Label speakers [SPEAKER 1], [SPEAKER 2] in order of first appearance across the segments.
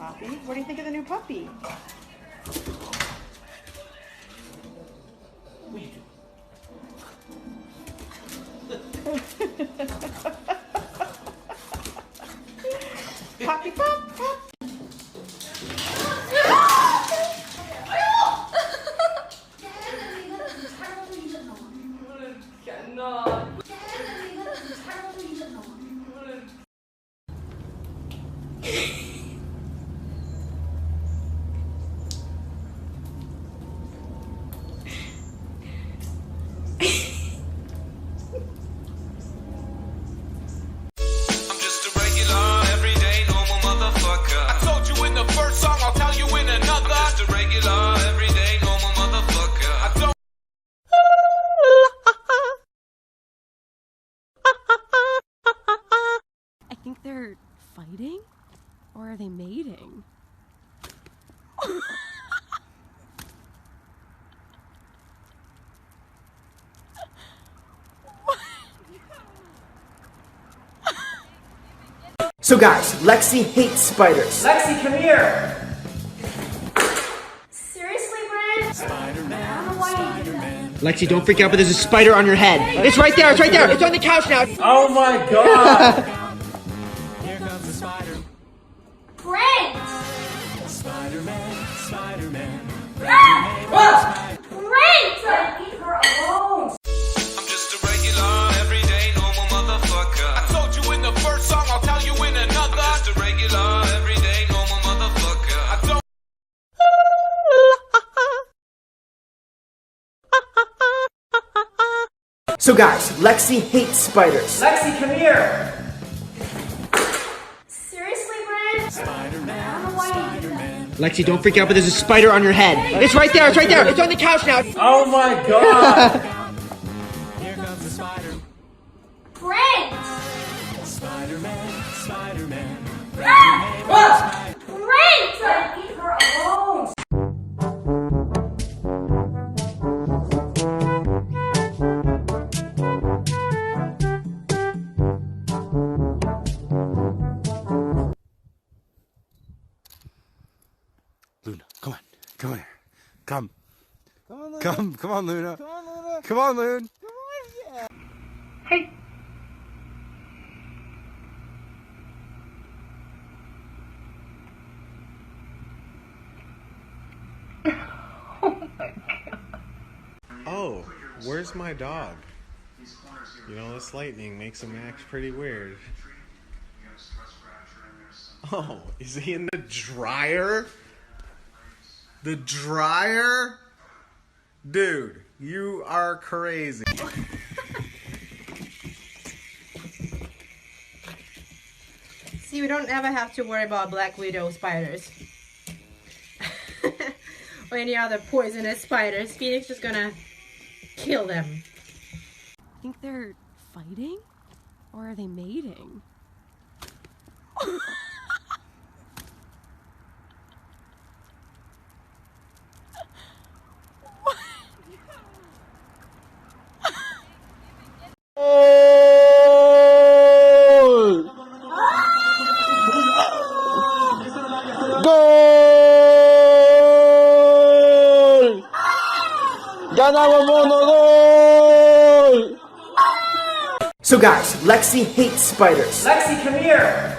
[SPEAKER 1] Poppy. What do you think of the new puppy?
[SPEAKER 2] What are you doing?
[SPEAKER 1] Poppy, pop, pop.
[SPEAKER 3] I think they're fighting? Or are they mating?
[SPEAKER 4] So guys, Lexi hates spiders.
[SPEAKER 2] Lexi, come here!
[SPEAKER 5] Seriously, Brent? Spider-Man. I don't know why you do that.
[SPEAKER 4] Lexi, don't freak out, but there's a spider on your head. It's right there, it's right there. It's on the couch now.
[SPEAKER 2] Oh my god!
[SPEAKER 6] Here comes the spider.
[SPEAKER 5] Brent!
[SPEAKER 6] Spider-Man, Spider-Man.
[SPEAKER 5] Ah! Brent! Leave her alone.
[SPEAKER 7] I'm just a regular, everyday, normal motherfucker. I told you in the first song, I'll tell you in another. I'm just a regular, everyday, normal motherfucker. I don't.
[SPEAKER 4] So guys, Lexi hates spiders.
[SPEAKER 2] Lexi, come here!
[SPEAKER 5] Seriously, Brent?
[SPEAKER 6] Spider-Man,
[SPEAKER 5] I don't know why you do that.
[SPEAKER 4] Lexi, don't freak out, but there's a spider on your head. It's right there, it's right there. It's on the couch now.
[SPEAKER 2] Oh my god!
[SPEAKER 6] here comes the spider.
[SPEAKER 5] Brent!
[SPEAKER 6] Spider-Man, Spider-Man.
[SPEAKER 5] Ah! Brent! Leave her alone.
[SPEAKER 8] Luna, come on. Come here. Come. Come on, Luna. Come on, Luna.
[SPEAKER 1] Hey.
[SPEAKER 9] Oh, where's my dog? You know, this lightning makes him act pretty weird. Oh, is he in the dryer? The dryer? Dude, you are crazy.
[SPEAKER 1] See, we don't ever have to worry about Black Widow spiders. Or any other poisonous spiders. Phoenix is gonna kill them.
[SPEAKER 3] I think they're fighting? Or are they mating?
[SPEAKER 4] Gol! Ganamos mono gol! So guys, Lexi hates spiders.
[SPEAKER 2] Lexi, come here!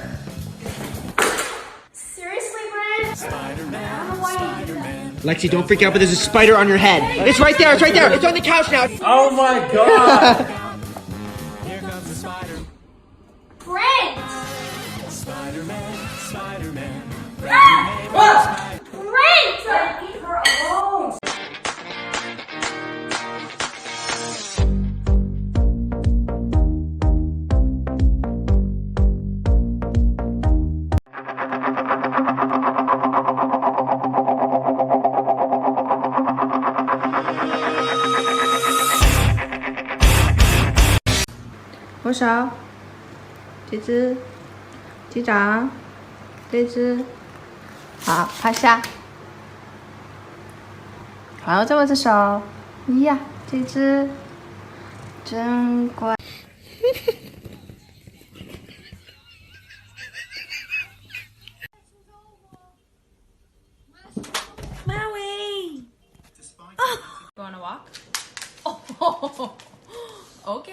[SPEAKER 5] Seriously, Brent?
[SPEAKER 6] Spider-Man,
[SPEAKER 5] I don't know why you do that.
[SPEAKER 4] Lexi, don't freak out, but there's a spider on your head. It's right there, it's right there. It's on the couch now.
[SPEAKER 2] Oh my god!
[SPEAKER 6] here comes the spider.
[SPEAKER 5] Brent!
[SPEAKER 6] Spider-Man, Spider-Man.
[SPEAKER 5] Ah! Brent! Leave her alone.
[SPEAKER 1] 握手，这只，击掌，这只，好，趴下，还有这只手，呀，这只，真乖。
[SPEAKER 10] Okay.